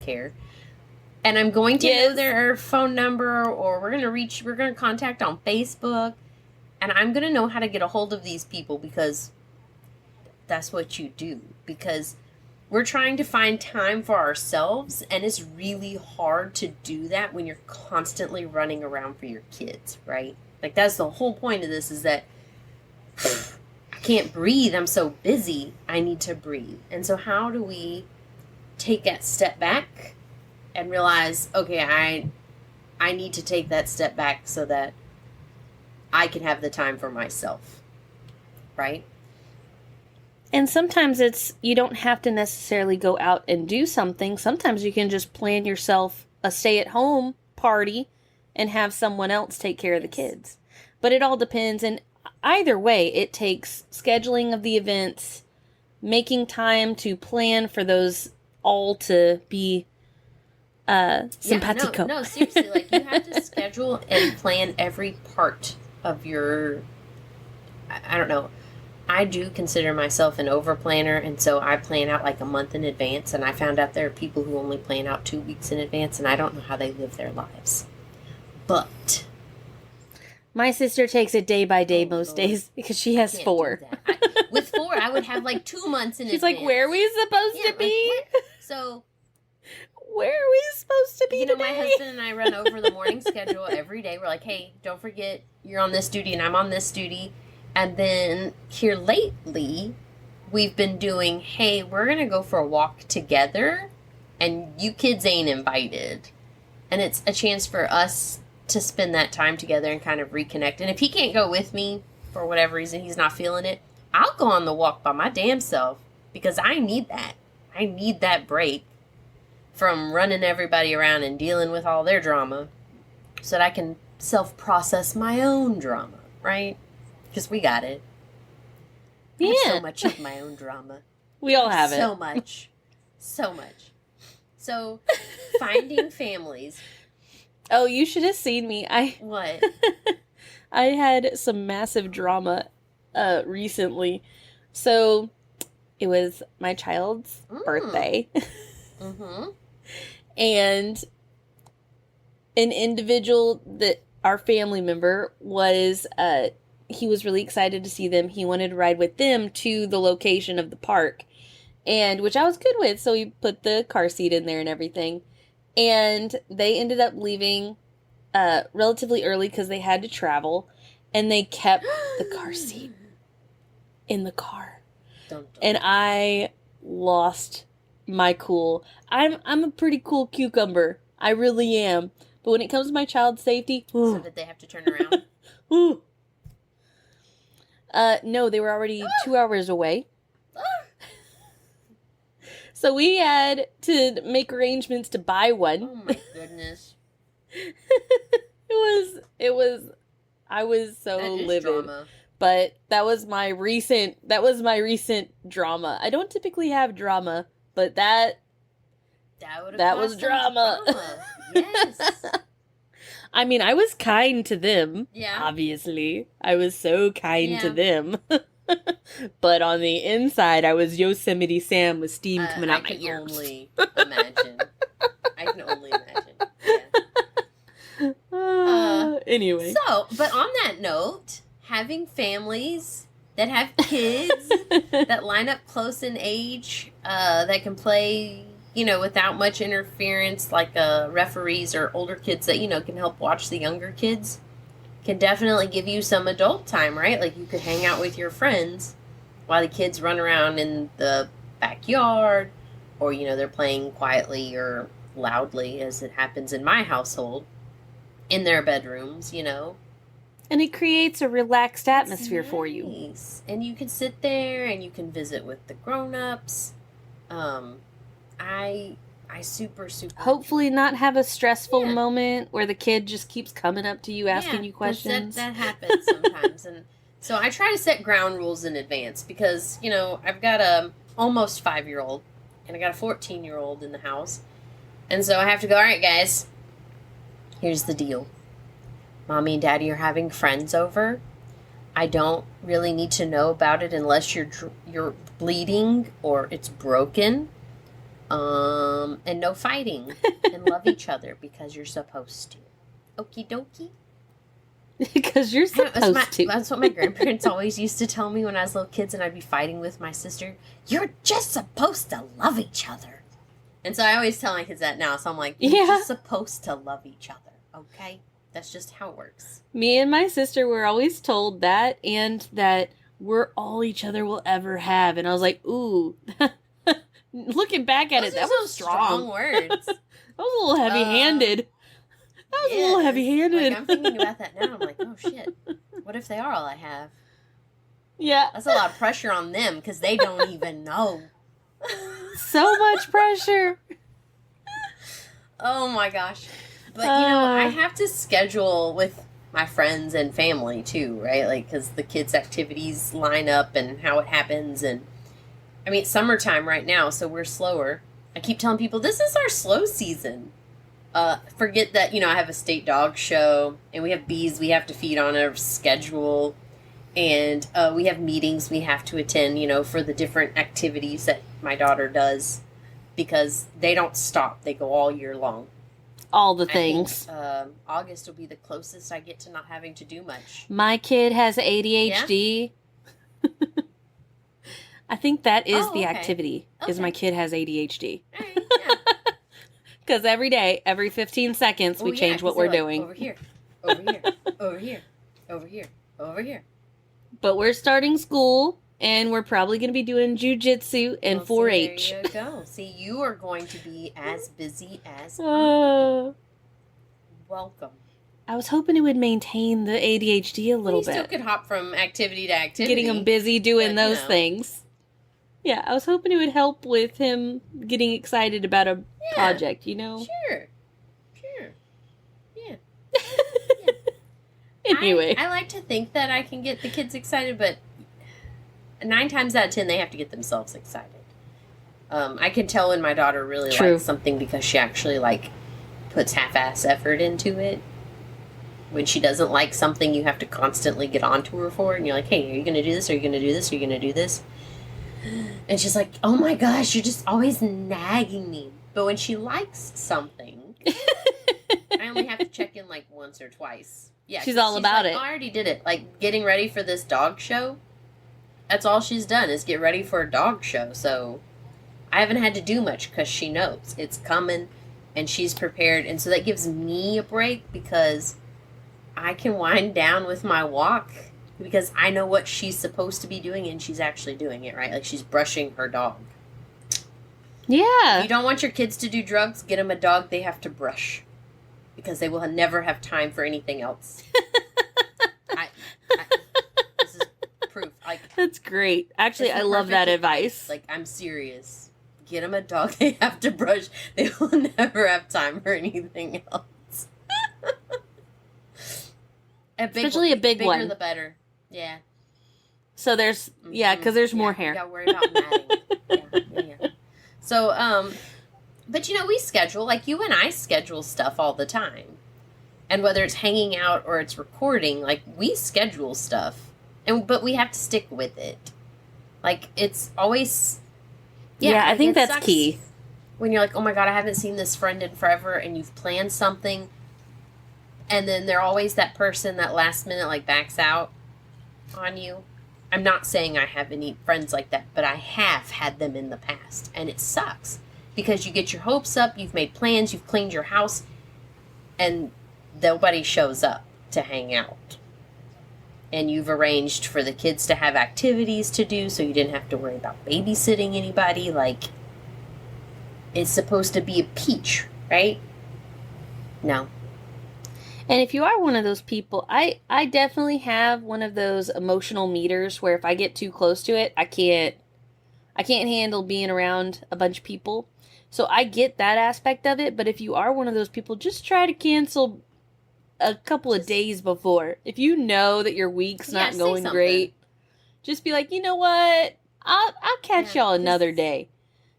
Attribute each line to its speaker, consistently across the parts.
Speaker 1: care. And I'm going to know their phone number, or we're going to contact on Facebook. And I'm going to know how to get a hold of these people, because that's what you do. Because we're trying to find time for ourselves, and it's really hard to do that when you're constantly running around for your kids, right? Like, that's the whole point of this, is that I can't breathe. I'm so busy. I need to breathe. And so how do we take that step back and realize, okay, I need to take that step back so that I can have the time for myself, right?
Speaker 2: And sometimes you don't have to necessarily go out and do something. Sometimes you can just plan yourself a stay-at-home party and have someone else take care of the kids. But it all depends. And either way, it takes scheduling of the events, making time to plan for those all to be simpatico.
Speaker 1: No, seriously. Like, you have to schedule and plan every part of your... I don't know. I do consider myself an over-planner, and so I plan out like a month in advance, and I found out there are people who only plan out 2 weeks in advance, and I don't know how they live their lives. But...
Speaker 2: my sister takes it day by day most days, because she has 4.
Speaker 1: With 4, I would have like 2 months in advance.
Speaker 2: She's like, where are we supposed to be?
Speaker 1: So...
Speaker 2: where are we supposed to be today?
Speaker 1: My husband and I run over the morning schedule every day. We're like, hey, don't forget, you're on this duty and I'm on this duty. And then here lately, we've been doing, hey, we're going to go for a walk together, and you kids ain't invited. And it's a chance for us to spend that time together and kind of reconnect. And if he can't go with me, for whatever reason, he's not feeling it, I'll go on the walk by my damn self, because I need that. I need that break from running everybody around and dealing with all their drama, so that I can self-process my own drama, right? Because we got it. I have so much of my own drama.
Speaker 2: We all have it.
Speaker 1: So much. So much. So, finding families.
Speaker 2: Oh, you should have seen me.
Speaker 1: What?
Speaker 2: I had some massive drama recently. So, it was my child's birthday.
Speaker 1: Mm-hmm.
Speaker 2: And an individual that our family member was, he was really excited to see them. He wanted to ride with them to the location of the park, and which I was good with. So we put the car seat in there and everything. And they ended up leaving relatively early because they had to travel, and they kept the car seat in the car. And I lost my cool. I'm a pretty cool cucumber. I really am. But when it comes to my child's safety...
Speaker 1: So did they have to turn around?
Speaker 2: Ooh. No, they were already 2 hours away. So we had to make arrangements to buy one.
Speaker 1: Oh my goodness.
Speaker 2: I was so livid.
Speaker 1: Drama.
Speaker 2: But that was my recent drama. I don't typically have drama, but that was drama.
Speaker 1: Yes.
Speaker 2: I mean, I was kind to them.
Speaker 1: Yeah.
Speaker 2: Obviously. I was so kind to them. But on the inside, I was Yosemite Sam with steam coming out my ears.
Speaker 1: I can only imagine. Yeah.
Speaker 2: Anyway.
Speaker 1: So, but on that note, having families that have kids that line up close in age, that can play, without much interference, like referees or older kids that, can help watch the younger kids, can definitely give you some adult time, right? Like, you could hang out with your friends while the kids run around in the backyard, or, they're playing quietly or loudly, as it happens in my household, in their bedrooms,
Speaker 2: And it creates a relaxed atmosphere for you.
Speaker 1: And you can sit there and you can visit with the grown-ups. I super
Speaker 2: hopefully not have a stressful moment where the kid just keeps coming up to you asking you questions.
Speaker 1: That happens sometimes. And so I try to set ground rules in advance because, I've got a almost 5-year-old and I got a 14-year-old in the house. And so I have to go, all right, guys, here's the deal. Mommy and Daddy are having friends over. I don't really need to know about it unless you're bleeding or it's broken. And no fighting. And love each other because you're supposed to. Okie dokie.
Speaker 2: Because you're supposed to.
Speaker 1: That's what my grandparents always used to tell me when I was little kids and I'd be fighting with my sister. You're just supposed to love each other. And so I always tell my kids that now. So I'm like, you're just supposed to love each other. Okay? That's just how it works.
Speaker 2: Me and my sister were always told that, and that we're all each other will ever have. And I was like, ooh. Looking back at
Speaker 1: Those
Speaker 2: that was strong
Speaker 1: words.
Speaker 2: That was a little heavy-handed. That was a little heavy-handed.
Speaker 1: Like, I'm thinking about that now. I'm like, oh, shit. What if they are all I have?
Speaker 2: Yeah.
Speaker 1: That's a lot of pressure on them because they don't even know.
Speaker 2: So much pressure.
Speaker 1: Oh, my gosh. But, I have to schedule with my friends and family, too, right? Like, because the kids' activities line up and how it happens. And, I mean, it's summertime right now, so we're slower. I keep telling people, this is our slow season. Forget that, I have a state dog show, and we have bees we have to feed on a schedule, and we have meetings we have to attend, for the different activities that my daughter does, because they don't stop. They go all year long.
Speaker 2: All the things.
Speaker 1: I think, August will be the closest I get to not having to do much.
Speaker 2: My kid has ADHD. Yeah? I think that is the activity, is my kid has ADHD.
Speaker 1: All right, yeah.
Speaker 2: Because every day, every 15 seconds, we change what we're doing.
Speaker 1: Over here, over here, over here, over here, over here.
Speaker 2: But we're starting school, and we're probably going to be doing jujitsu and 4-H.
Speaker 1: There you go. See, you are going to be as busy as
Speaker 2: Welcome.
Speaker 1: I
Speaker 2: was hoping it would maintain the ADHD a little bit.
Speaker 1: You still could hop from activity to activity.
Speaker 2: Getting him busy doing those things. Yeah, I was hoping it would help with him getting excited about a project,
Speaker 1: Sure. Yeah.
Speaker 2: Anyway.
Speaker 1: I like to think that I can get the kids excited, but 9 times out of 10, they have to get themselves excited. I can tell when my daughter really likes something because she actually, puts half-ass effort into it. When she doesn't like something, you have to constantly get onto her for it, and you're like, hey, are you going to do this? Are you going to do this? Are you going to do this? And she's like, oh my gosh, you're just always nagging me. But when she likes something, I only have to check in once or twice. Yeah,
Speaker 2: she's all about it.
Speaker 1: Oh, I already did it. Getting ready for this dog show, that's all she's done is get ready for a dog show. So I haven't had to do much because she knows it's coming and she's prepared. And so that gives me a break because I can wind down with my walk. Because I know what she's supposed to be doing, and she's actually doing it, right? She's brushing her dog.
Speaker 2: Yeah.
Speaker 1: If you don't want your kids to do drugs, get them a dog they have to brush. Because they will never have time for anything else. This is proof.
Speaker 2: That's great. Actually, I love that advice.
Speaker 1: I'm serious. Get them a dog they have to brush. They will never have time for anything else.
Speaker 2: Especially a big one.
Speaker 1: The bigger the better. Yeah.
Speaker 2: So there's, because there's more hair.
Speaker 1: You gotta worry about matting. Yeah. So, but we schedule, you and I schedule stuff all the time. And whether it's hanging out or it's recording, we schedule stuff. But we have to stick with it. It's always,
Speaker 2: I think that's key.
Speaker 1: When you're like, oh my God, I haven't seen this friend in forever, and you've planned something, and then they're always that person that last minute, backs out on you. I'm not saying I have any friends like that, but I have had them in the past, and it sucks because you get your hopes up, you've made plans, you've cleaned your house, and nobody shows up to hang out. And you've arranged for the kids to have activities to do, so you didn't have to worry about babysitting anybody. It's supposed to be a peach, right? No.
Speaker 2: And if you are one of those people, I definitely have one of those emotional meters where if I get too close to it, I can't handle being around a bunch of people. So I get that aspect of it, but if you are one of those people, just try to cancel a couple of days before. If you know that your week's not going great, just be like, you know what? I'll catch y'all another day.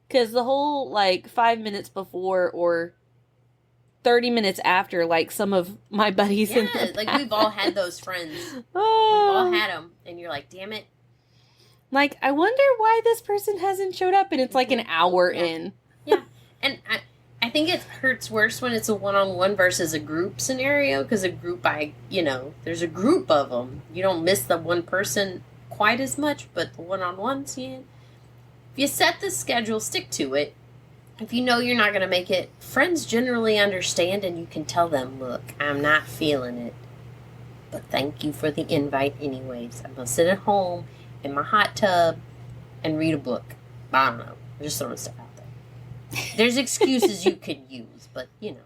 Speaker 2: Because the whole 5 minutes before or 30 minutes after, some of my buddies in the past.
Speaker 1: We've all had those friends. We've all had them. And you're like, damn it.
Speaker 2: I wonder why this person hasn't showed up, and it's an hour in.
Speaker 1: Yeah. And I think it hurts worse when it's a one-on-one versus a group scenario, because a group, there's a group of them. You don't miss the one person quite as much, but the one-on-ones, yeah. If you set the schedule, stick to it. If you know you're not going to make it, friends generally understand, and you can tell them, look, I'm not feeling it, but thank you for the invite anyways. I'm going to sit at home in my hot tub and read a book. I don't know. I'm just throwing stuff out there. There's excuses you could use, but, you know.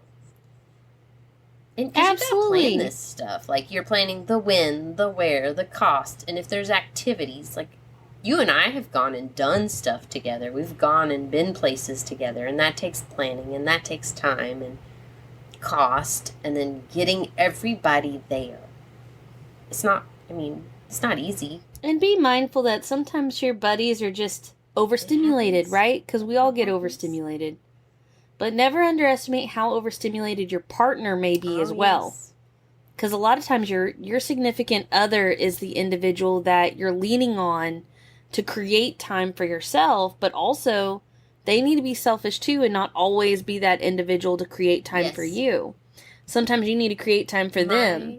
Speaker 1: And because you've got to plan this stuff. Like, you're planning the when, the where, the cost, and if there's activities, like, you and I have gone and done stuff together. We've gone and been places together, and that takes planning, and that takes time and cost, and then getting everybody there. It's not easy.
Speaker 2: And be mindful that sometimes your buddies are just overstimulated, right? Because we all get overstimulated. But never underestimate how overstimulated your partner may be as well. Because a lot of times your significant other is the individual that you're leaning on to create time for yourself, but also they need to be selfish too and not always be that individual to create time for you. Sometimes you need to create time for them.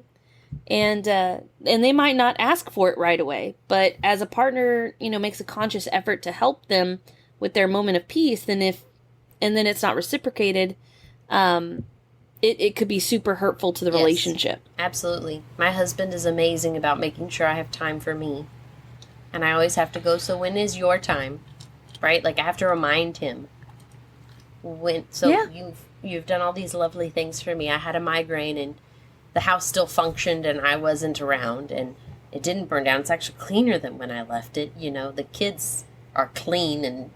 Speaker 2: And they might not ask for it right away, but as a partner, makes a conscious effort to help them with their moment of peace, and then it's not reciprocated, it could be super hurtful to the relationship.
Speaker 1: Absolutely. My husband is amazing about making sure I have time for me. And I always have to go, so when is your time? Right? Like, I have to remind him. You've done all these lovely things for me. I had a migraine, and the house still functioned, and I wasn't around, and it didn't burn down. It's actually cleaner than when I left it. The kids are clean, and,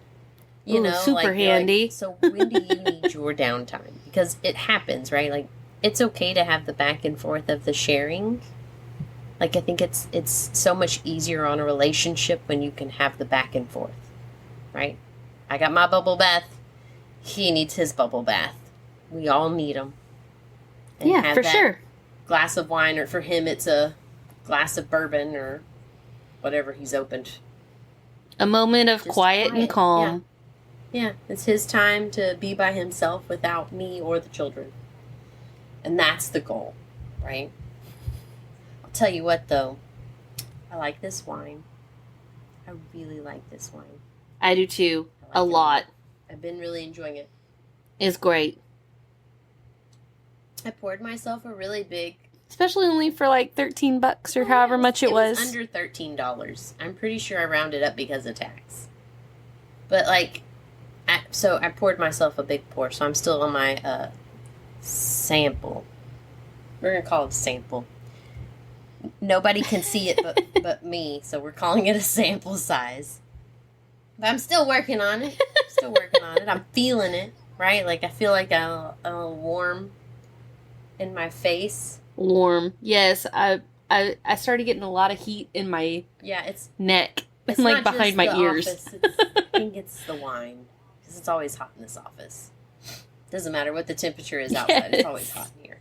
Speaker 2: super handy.
Speaker 1: So when do you need your downtime? Because it happens, right? Like, it's okay to have the back and forth of the sharing. Like, I think it's so much easier on a relationship when you can have the back and forth, right? I got my bubble bath. He needs his bubble bath. We all need them.
Speaker 2: Yeah, for sure.
Speaker 1: Glass of wine, or for him, it's a glass of bourbon or whatever he's opened.
Speaker 2: A moment of quiet and calm.
Speaker 1: Yeah, it's his time to be by himself without me or the children. And that's the goal, right? I'll tell you what, though. I like this wine. I really like this wine.
Speaker 2: I do too. A lot.
Speaker 1: I've been really enjoying it.
Speaker 2: It's great.
Speaker 1: I poured myself a really big...
Speaker 2: Especially only for like $13 or however much it was.
Speaker 1: Under $13. I'm pretty sure I rounded up because of tax. But like... So I poured myself a big pour, so I'm still on my sample. We're going to call it a sample. Nobody can see it but me, so we're calling it a sample size. But I'm still working on it. I'm feeling it, right? Like, I feel like a warm in my face.
Speaker 2: Warm. Yes, I started getting a lot of heat in my neck.
Speaker 1: It's
Speaker 2: like behind my ears.
Speaker 1: I think it's the wine. Because it's always hot in this office. Doesn't matter what the temperature is outside. It's always hot in here.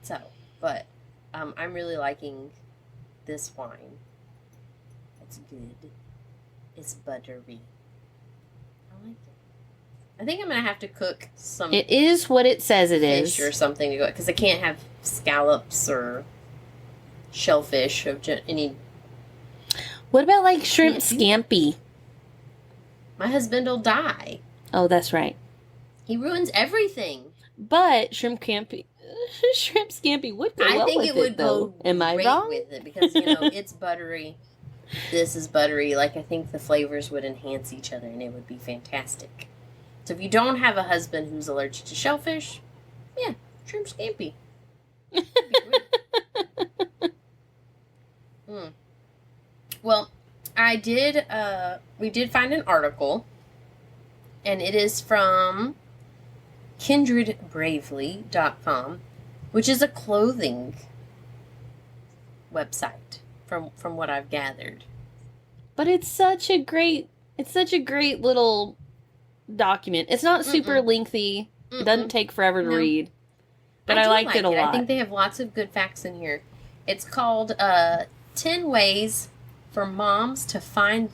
Speaker 1: So, but I'm really liking this wine. It's good. It's buttery. I like it. I think I'm going to have to cook some...
Speaker 2: It is what it says it is.
Speaker 1: Fish or something to go... Because I can't have scallops or shellfish of any...
Speaker 2: What about like shrimp scampi?
Speaker 1: My husband will die.
Speaker 2: Oh, that's right.
Speaker 1: He ruins everything.
Speaker 2: But shrimp scampi would go well with it, though. Am I wrong?
Speaker 1: With it because, it's buttery. This is buttery. Like, I think the flavors would enhance each other, and it would be fantastic. So if you don't have a husband who's allergic to shellfish, shrimp scampi. Well, we did find an article, and it is from kindredbravely.com, which is a clothing website from what I've gathered.
Speaker 2: But it's such a great little document. It's not super lengthy. It doesn't take forever to read. But I liked it a lot.
Speaker 1: I think they have lots of good facts in here. It's called 10 Ways for Moms to find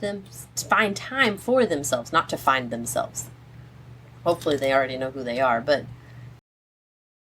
Speaker 1: time for themselves, not to find themselves. hopefully they already know who they are, but